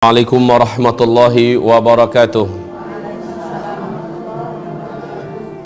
Assalamualaikum warahmatullahi wabarakatuh.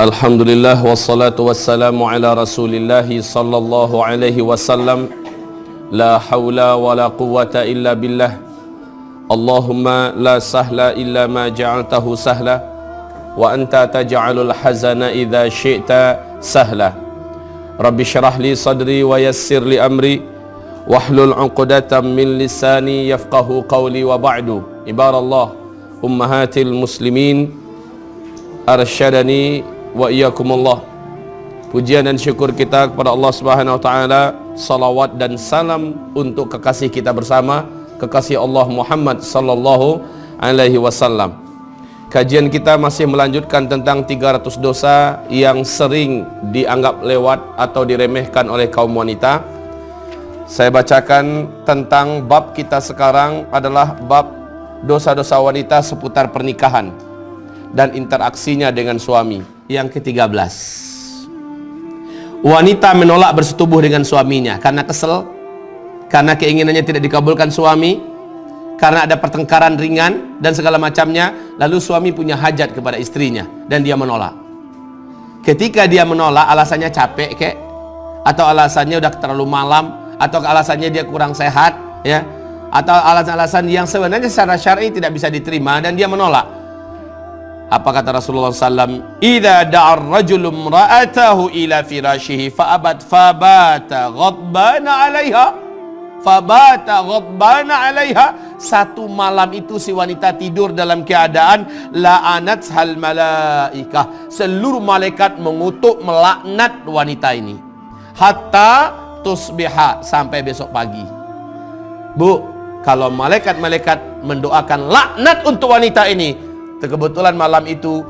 Alhamdulillah wassalatu wassalamu ala rasulillahi sallallahu alaihi wasallam. La hawla wa la quwwata illa billah. Allahumma la sahla illa ma ja'altahu sahla wa anta taj'alul hazana idha syi'ta sahla. Rabbi syrah li sadri wa yassir li amri wahlul 'uqdatam min lisani yafqahu qawli wa ba'du. Ibarallah ummahatil muslimin arsyadani wa iyyakumullah. Pujian dan syukur kita kepada Allah Subhanahu wa taala, salawat dan salam untuk kekasih kita bersama, kekasih Allah Muhammad sallallahu alaihi wasallam. Kajian kita masih melanjutkan tentang 300 dosa yang sering dianggap lewat atau diremehkan oleh kaum wanita. Saya bacakan tentang bab kita sekarang adalah bab dosa-dosa wanita seputar pernikahan dan interaksinya dengan suami. Yang ke-13, wanita menolak bersetubuh dengan suaminya karena kesel, karena keinginannya tidak dikabulkan suami, karena ada pertengkaran ringan dan segala macamnya. Lalu suami punya hajat kepada istrinya dan dia menolak. Ketika dia menolak, alasannya capek kek, atau alasannya udah terlalu malam, atau alasannya dia kurang sehat, ya, atau alasan-alasan yang sebenarnya secara syar'i tidak bisa diterima, dan dia menolak. Apa kata Rasulullah SAW? Idza da'a ar-rajulu imra'atahu ila firashihi fa'abat fabata ghadbana 'alaiha, fabata ghadbana 'alaiha. Satu malam itu si wanita tidur dalam keadaan la'anat hal malaikah, seluruh malaikat mengutuk melaknat wanita ini hatta tusbiha, sampai besok pagi. Bu, kalau malaikat-malaikat mendoakan laknat untuk wanita ini, kebetulan malam itu,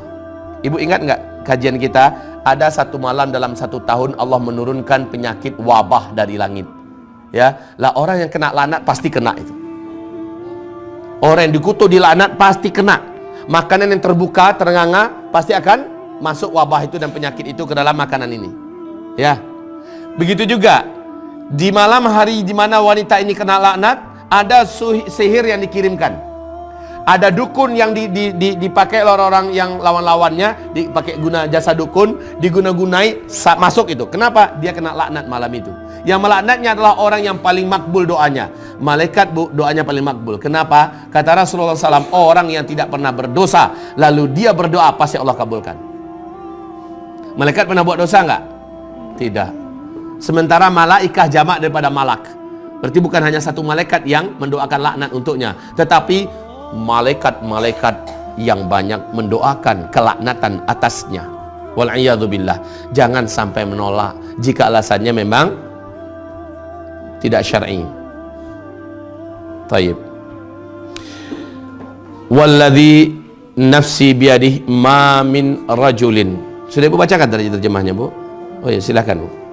ibu ingat nggak kajian kita, ada satu malam dalam satu tahun Allah menurunkan penyakit wabah dari langit, ya lah. Orang yang kena laknat pasti kena itu. Orang yang dikutuk dilaknat pasti kena. Makanan yang terbuka terenganga pasti akan masuk wabah itu dan penyakit itu ke dalam makanan ini, ya. Begitu juga di malam hari di mana wanita ini kena laknat, ada sihir yang dikirimkan, ada dukun yang dipakai orang-orang yang lawan-lawannya, dipakai guna jasa dukun, diguna-gunai masuk itu. Kenapa? Dia kena laknat malam itu. Yang melaknatnya adalah orang yang paling makbul doanya. Malaikat, bu, doanya paling makbul. Kenapa? Kata Rasulullah SAW, orang yang tidak pernah berdosa lalu dia berdoa pasti Allah kabulkan. Malaikat pernah buat dosa enggak? Tidak. Sementara malaikah jamak daripada malak. Berarti bukan hanya satu malaikat yang mendoakan laknat untuknya, tetapi malaikat-malaikat yang banyak mendoakan kelaknatan atasnya. Wal'iyadzubillah. Jangan sampai menolak jika alasannya memang tidak syar'i. Taib. Walladzi nafsi biyadihi ma min rajulin. Sudah ibu bacakan tadi terjemahnya, bu? Oh ya, silakan, bu.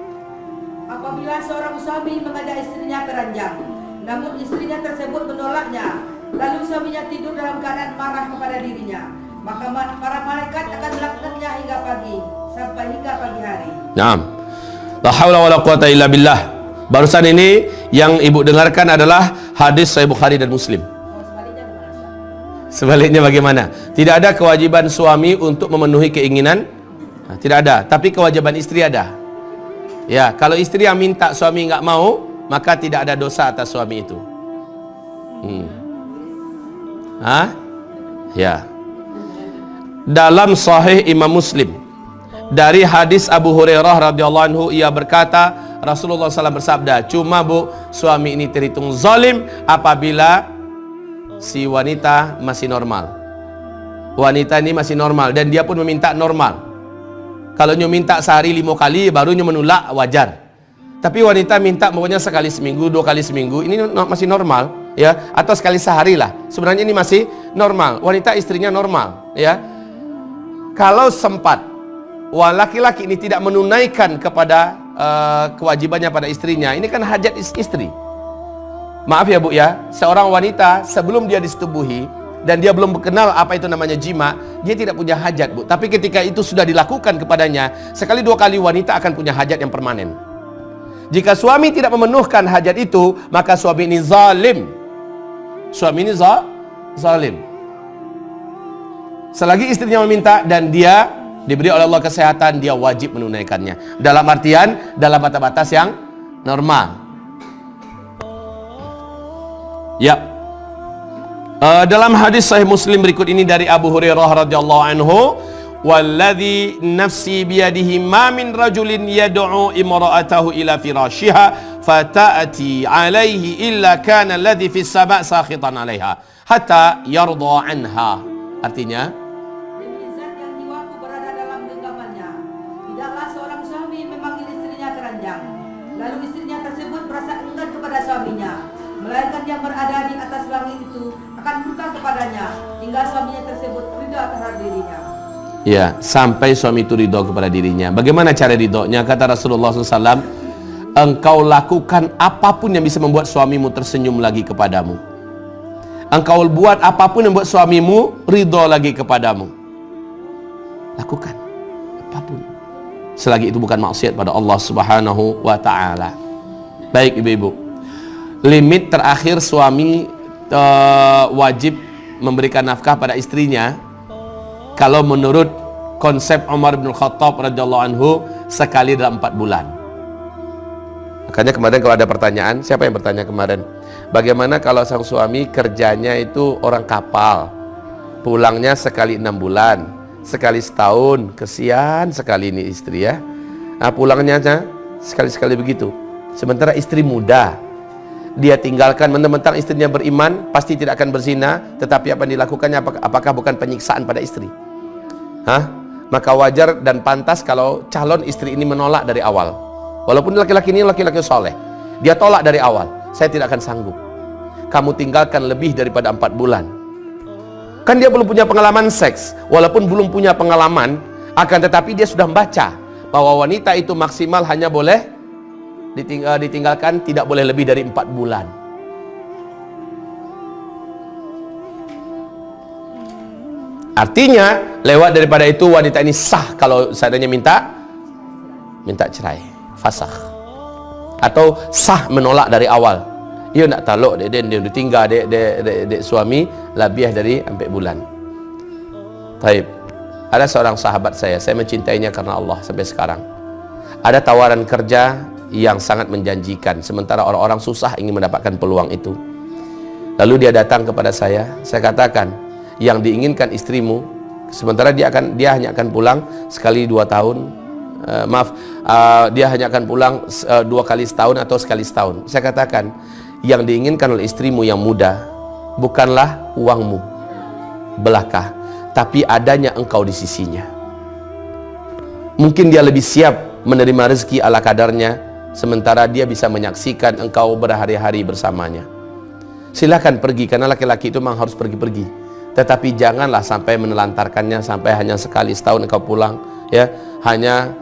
Mengajak istrinya ke ranjang, namun istrinya tersebut menolaknya, lalu suaminya tidur dalam keadaan marah kepada dirinya, maka para malaikat akan melaknatnya hingga pagi, sampai hingga pagi hari. Naam. La haula wala quwata illa billah. Barusan ini yang ibu dengarkan adalah hadis Sahih Bukhari dan Muslim. Sebaliknya bagaimana? Sebaliknya bagaimana? Tidak ada kewajiban suami untuk memenuhi keinginan, tidak ada, tapi kewajiban istri ada. Ya, kalau istri yang minta suami nggak mau, maka tidak ada dosa atas suami itu. Ya. Dalam Sahih Imam Muslim dari hadis Abu Hurairah radhiyallahu anhu, ia berkata, Rasulullah SAW bersabda, cuma bu, suami ini terhitung zalim apabila si wanita masih normal. Wanita ini masih normal dan dia pun meminta normal. Kalau nyu minta sehari 5 kali baru nyu menolak, wajar. Tapi wanita minta pokoknya sekali seminggu, 2 kali seminggu, ini masih normal, ya. Atau sekali sehari lah. Sebenarnya ini masih normal. Wanita istrinya normal, ya. Kalau sempat laki-laki ini tidak menunaikan kepada kewajibannya pada istrinya, ini kan hajat istri. Maaf ya bu, ya. Seorang wanita sebelum dia disetubuhi dan dia belum kenal apa itu namanya jima, dia tidak punya hajat, bu. Tapi ketika itu sudah dilakukan kepadanya sekali 2 kali, wanita akan punya hajat yang permanen. Jika suami tidak memenuhkan hajat itu, maka suami ini zalim. Suami ini zalim. Selagi istrinya meminta dan dia diberi oleh Allah kesehatan, dia wajib menunaikannya. Dalam artian, dalam batas-batas yang normal. Ya. Dalam hadis Sahih Muslim berikut ini dari Abu Hurairah radhiyallahu anhu, "Walladzi nafsi biyadihi ma min rajulin yad'u imra'atahu ila firashiha fata'ati 'alaihi illa kana alladhi fis sama' sakhitan 'alaiha hatta yarda 'anha." Artinya, demi zat yang jiwaku berada dalam genggamannya, tidaklah seorang suami memanggil istrinya keranjang, lalu istrinya tersebut merasa enggan kepada suaminya, melainkan yang berada di atas langit itu akan murka kepadanya hingga suaminya tersebut ridha terhadap dirinya. ya, sampai suami itu ridho kepada dirinya. Bagaimana cara ridhonya? Kata Rasulullah SAW, engkau lakukan apapun yang bisa membuat suamimu tersenyum lagi kepadamu. Engkau buat apapun yang membuat suamimu ridho lagi kepadamu. Lakukan apapun, selagi itu bukan maksiat pada Allah Subhanahu wa ta'ala. Baik ibu-ibu, limit terakhir suami wajib memberikan nafkah pada istrinya, kalau menurut konsep Umar bin Khattab radhiyallahu anhu, sekali dalam 4 bulan. Makanya kemarin kalau ada pertanyaan, siapa yang bertanya kemarin? Bagaimana kalau sang suami kerjanya itu orang kapal, pulangnya sekali 6 bulan, sekali setahun, kesian sekali ini istri ya. Nah, pulangnya aja sekali-sekali begitu. Sementara istri muda, dia tinggalkan mentang-mentang istrinya beriman, pasti tidak akan berzina, tetapi apa yang dilakukannya apakah bukan penyiksaan pada istri? Maka wajar dan pantas kalau calon istri ini menolak dari awal. Walaupun laki-laki ini laki-laki soleh, dia tolak dari awal. Saya tidak akan sanggup. Kamu tinggalkan lebih daripada 4 bulan. Kan dia belum punya pengalaman seks. Walaupun belum punya pengalaman, akan tetapi dia sudah membaca bahwa wanita itu maksimal hanya boleh ditinggalkan, tidak boleh lebih dari 4 bulan. Artinya lewat daripada itu wanita ini sah kalau seandainya minta cerai, fasakh, atau sah menolak dari awal. Ia nak taluk dia ditinggal dek suami lebih dari 4 bulan. Taib. Ada seorang sahabat saya mencintainya karena Allah sampai sekarang. Ada tawaran kerja yang sangat menjanjikan, sementara orang-orang susah ingin mendapatkan peluang itu. Lalu dia datang kepada saya katakan, yang diinginkan istrimu, sementara dia hanya akan pulang sekali 2 tahun, dia hanya akan pulang 2 kali setahun atau sekali setahun. Saya katakan, yang diinginkan oleh istrimu yang muda bukanlah uangmu belaka, tapi adanya engkau di sisinya. Mungkin dia lebih siap menerima rezeki ala kadarnya, sementara dia bisa menyaksikan engkau berhari-hari bersamanya. Silakan pergi, karena laki-laki itu memang harus pergi-pergi, tetapi janganlah sampai menelantarkannya sampai hanya sekali setahun engkau pulang, ya, hanya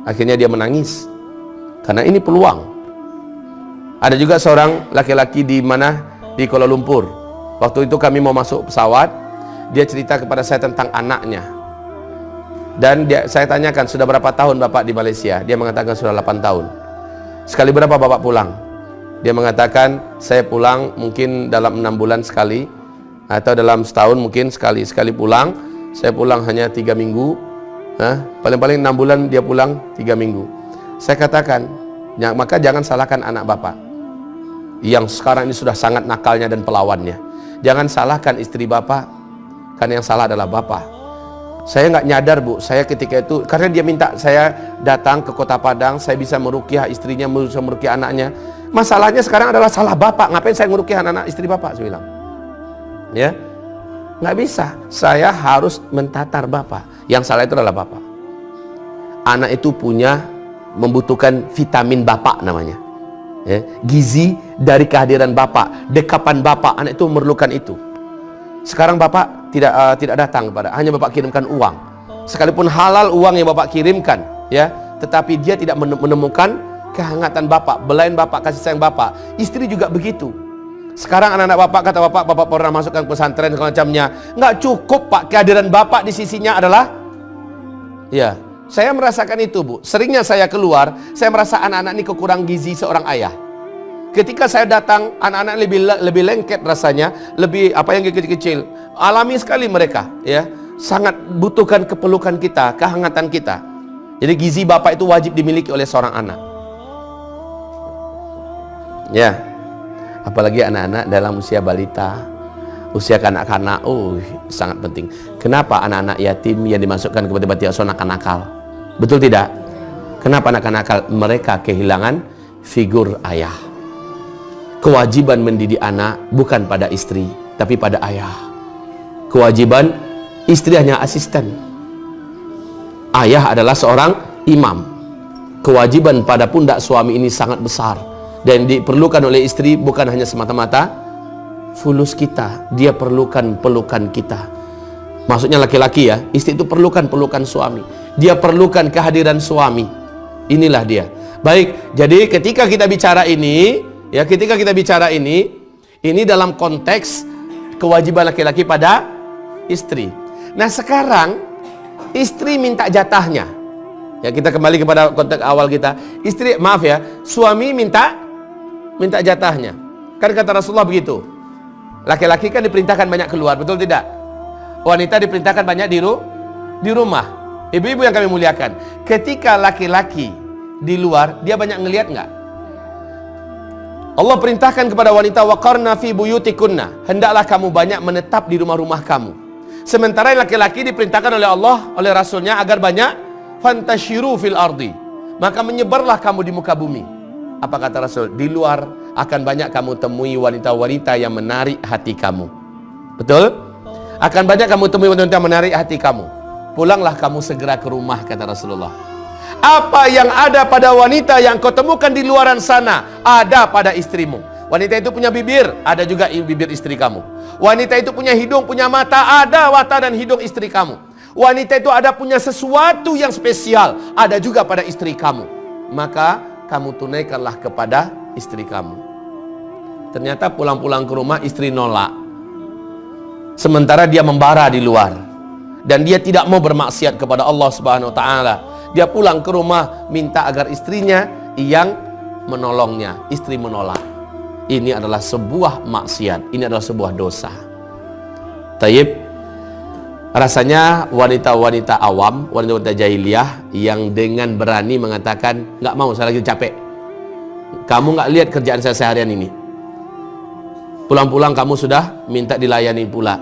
akhirnya dia menangis karena ini peluang. Ada juga seorang laki-laki di Kuala Lumpur. Waktu itu kami mau masuk pesawat, dia cerita kepada saya tentang anaknya. Dan saya tanyakan, sudah berapa tahun bapak di Malaysia? Dia mengatakan sudah 8 tahun. Sekali berapa bapak pulang? Dia mengatakan, saya pulang mungkin dalam 6 bulan sekali, atau dalam setahun mungkin sekali pulang. Saya pulang hanya 3 minggu. Paling-paling 6 bulan dia pulang 3 minggu. Saya katakan, maka jangan salahkan anak bapak yang sekarang ini sudah sangat nakalnya dan pelawannya. Jangan salahkan istri bapak, karena yang salah adalah bapak. Saya nggak nyadar bu, saya ketika itu karena dia minta saya datang ke Kota Padang, saya bisa meruqyah istrinya, bisa meruqyah anaknya. Masalahnya sekarang adalah salah bapak. Ngapain saya meruqyah anak istri bapak? Saya bilang, ya nggak bisa. Saya harus mentatar bapak. Yang salah itu adalah bapak. Anak itu membutuhkan vitamin bapak namanya. Ya, gizi dari kehadiran bapak, dekapan bapak, anak itu memerlukan itu. Sekarang bapak tidak datang hanya bapak kirimkan uang. Sekalipun halal uang yang bapak kirimkan, ya, tetapi dia tidak menemukan kehangatan bapak, belayan bapak, kasih sayang bapak. Istri juga begitu. Sekarang anak-anak bapak kata bapak pernah masukkan pesantren semacamnya. Nggak cukup pak, kehadiran bapak di sisinya adalah, ya. Saya merasakan itu bu. Seringnya saya keluar, saya merasa anak-anak ini kekurang gizi seorang ayah. Ketika saya datang, anak-anak lebih lengket rasanya, lebih apa yang kecil-kecil. Alami sekali mereka, ya. Sangat butuhkan kepelukan kita, kehangatan kita. Jadi gizi bapak itu wajib dimiliki oleh seorang anak. Ya. Apalagi anak-anak dalam usia balita, usia kanak-kanak, sangat penting. Kenapa anak-anak yatim yang dimasukkan ke panti asuhan nakal? Betul tidak? Kenapa anak nakal? Mereka kehilangan figur ayah. Kewajiban mendidik anak bukan pada istri, tapi pada ayah. Kewajiban istri hanya asisten. Ayah adalah seorang imam. Kewajiban pada pundak suami ini sangat besar, dan diperlukan oleh istri bukan hanya semata-mata fulus kita, dia perlukan pelukan kita. Maksudnya laki-laki ya, istri itu perlukan pelukan suami, dia perlukan kehadiran suami. Inilah dia. Baik, jadi ketika kita bicara ini, ya, ini dalam konteks kewajiban laki-laki pada istri. Nah, sekarang istri minta jatahnya. Ya, kita kembali kepada konteks awal kita. Istri, maaf ya, suami minta jatahnya. Kan kata Rasulullah begitu. Laki-laki kan diperintahkan banyak keluar, betul tidak? Wanita diperintahkan banyak di rumah. Ibu-ibu yang kami muliakan, ketika laki-laki di luar, dia banyak ngelihat nggak? Allah perintahkan kepada wanita, waqarna fi buyutikunna, hendaklah kamu banyak menetap di rumah-rumah kamu. Sementara laki-laki diperintahkan oleh Allah, oleh Rasulnya agar banyak fantashiru fil ardi, maka menyebarlah kamu di muka bumi. Apa kata Rasul? Di luar akan banyak kamu temui wanita-wanita yang menarik hati kamu. Betul? Akan banyak kamu temui wanita yang menarik hati kamu. Pulanglah kamu segera ke rumah, kata Rasulullah. Apa yang ada pada wanita yang kau temukan di luaran sana, ada pada istrimu. Wanita itu punya bibir, ada juga bibir istri kamu. Wanita itu punya hidung, punya mata, ada mata dan hidung istri kamu. Wanita itu ada punya sesuatu yang spesial, ada juga pada istri kamu. Maka kamu tunaikanlah kepada istri kamu. Ternyata pulang-pulang ke rumah istri nolak. Sementara dia membara di luar, dan dia tidak mau bermaksiat kepada Allah Subhanahu wa taala. Dia pulang ke rumah minta agar istrinya yang menolongnya. Istri menolak. Ini adalah sebuah maksiat, ini adalah sebuah dosa. Taib. Rasanya wanita-wanita awam, wanita-wanita jahiliyah yang dengan berani mengatakan, nggak mau, saya lagi capek. Kamu nggak lihat kerjaan saya seharian ini. Pulang-pulang kamu sudah minta dilayani pula.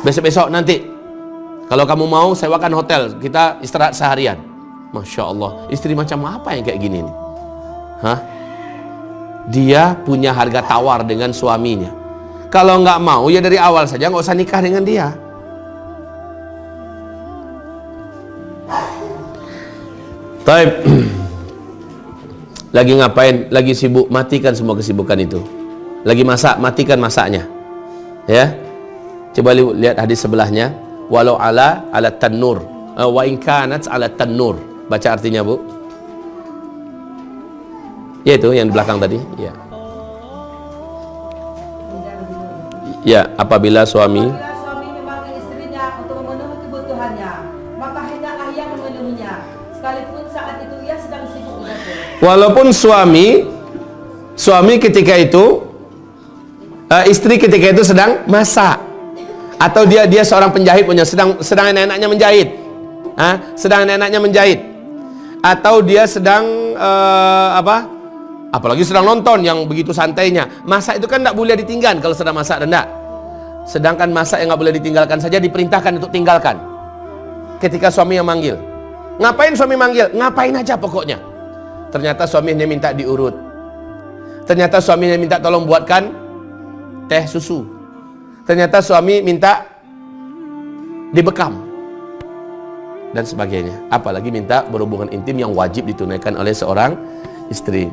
Besok-besok nanti, kalau kamu mau sewakan hotel, kita istirahat seharian. Masya Allah, istri macam apa yang kayak gini nih? Hah? Dia punya harga tawar dengan suaminya. Kalau nggak mau, ya dari awal saja nggak usah nikah dengan dia. Taib. Lagi ngapain? Lagi sibuk, matikan semua kesibukan itu. Lagi masak, matikan masaknya. Ya. Coba lihat hadis sebelahnya. Walau ala tannur, wa in kanat ala tannur. Baca artinya, Bu. Ya, itu yang di belakang tadi. Ya. Ya, apabila suami memanggil istrinya untuk memenuhi kebutuhannya, maka hendaklah ia memenuhinya, sekalipun saat itu ia sedang sibuk di dapur. Walaupun suami ketika itu, istri ketika itu sedang masak, atau dia seorang penjahit punya, sedang enak-enaknya menjahit, sedang enak-enaknya menjahit, atau dia sedang apalagi sedang nonton yang begitu santainya. Masak itu kan tidak boleh ditinggalkan kalau sedang masak, dan tidak. Sedangkan masak yang nggak boleh ditinggalkan saja diperintahkan untuk tinggalkan ketika suami yang manggil. Ngapain suami manggil? Ngapain aja pokoknya. Ternyata suaminya minta diurut. Ternyata suaminya minta tolong buatkan teh susu. Ternyata suami minta dibekam dan sebagainya. Apalagi minta berhubungan intim yang wajib ditunaikan oleh seorang istri.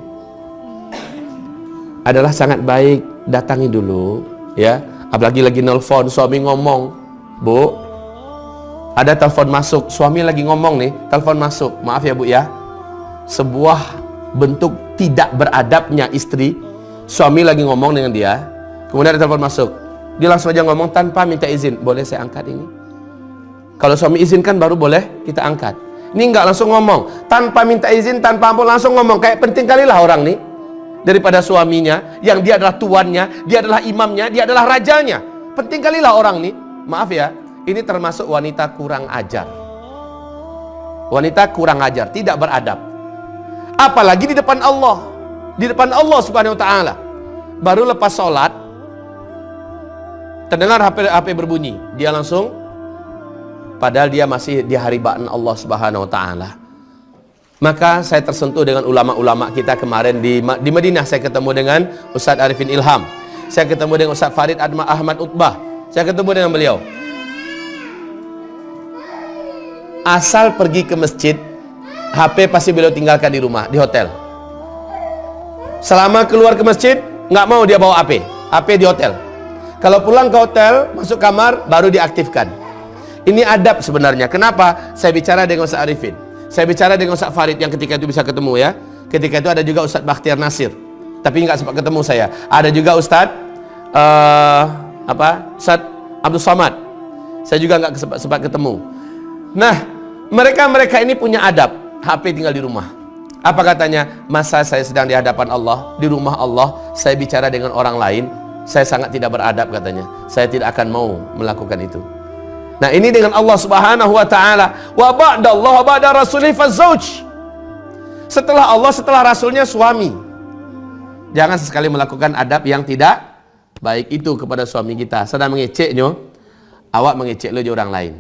Adalah sangat baik datangi dulu, ya. Apalagi lagi nelfon, suami ngomong, Bu, ada telepon masuk, suami lagi ngomong nih, telepon masuk, maaf ya Bu ya. Sebuah bentuk tidak beradabnya istri, suami lagi ngomong dengan dia, kemudian ada telepon masuk, dia langsung aja ngomong tanpa minta izin, boleh saya angkat ini? Kalau suami izinkan baru boleh kita angkat. Ini enggak, langsung ngomong tanpa minta izin, tanpa ampun, langsung ngomong, kayak penting kali lah orang nih. daripada suaminya, yang dia adalah tuannya, dia adalah imamnya, dia adalah rajanya. Penting kalilah orang nih, maaf ya, ini termasuk wanita kurang ajar. Wanita kurang ajar, tidak beradab. Apalagi di depan Allah. Di depan Allah Subhanahu wa taala. Baru lepas sholat, terdengar HP berbunyi, dia langsung, padahal dia masih di haribaan Allah Subhanahu wa taala. Maka saya tersentuh dengan ulama-ulama kita kemarin di Madinah. Saya ketemu dengan Ustadz Arifin Ilham, saya ketemu dengan Ustadz Farid Ahmad Utbah, saya ketemu dengan beliau. Asal pergi ke masjid, HP pasti beliau tinggalkan di rumah, di hotel. Selama keluar ke masjid, nggak mau dia bawa HP di hotel. Kalau pulang ke hotel, masuk kamar, baru diaktifkan. Ini adab sebenarnya. Kenapa? Saya bicara dengan Ustaz Arifin, saya bicara dengan Ustaz Farid yang ketika itu bisa ketemu ya. Ketika itu ada juga Ustaz Bakhtiar Nasir, tapi nggak sempat ketemu saya. Ada juga Ustaz Ustaz Abdul Somad, saya juga nggak sempat ketemu. Nah, mereka ini punya adab. HP tinggal di rumah. Apa katanya? Masa saya sedang di hadapan Allah, di rumah Allah, saya bicara dengan orang lain, saya sangat tidak beradab katanya. Saya tidak akan mau melakukan itu. Nah, ini dengan Allah Subhanahu wa taala. Wa ba'dallah wa ba'da rasulih fazauj. Setelah Allah, setelah rasulnya suami. Jangan sesekali melakukan adab yang tidak baik itu kepada suami kita. Sedang mengeceknya, awak mengecek lo orang lain.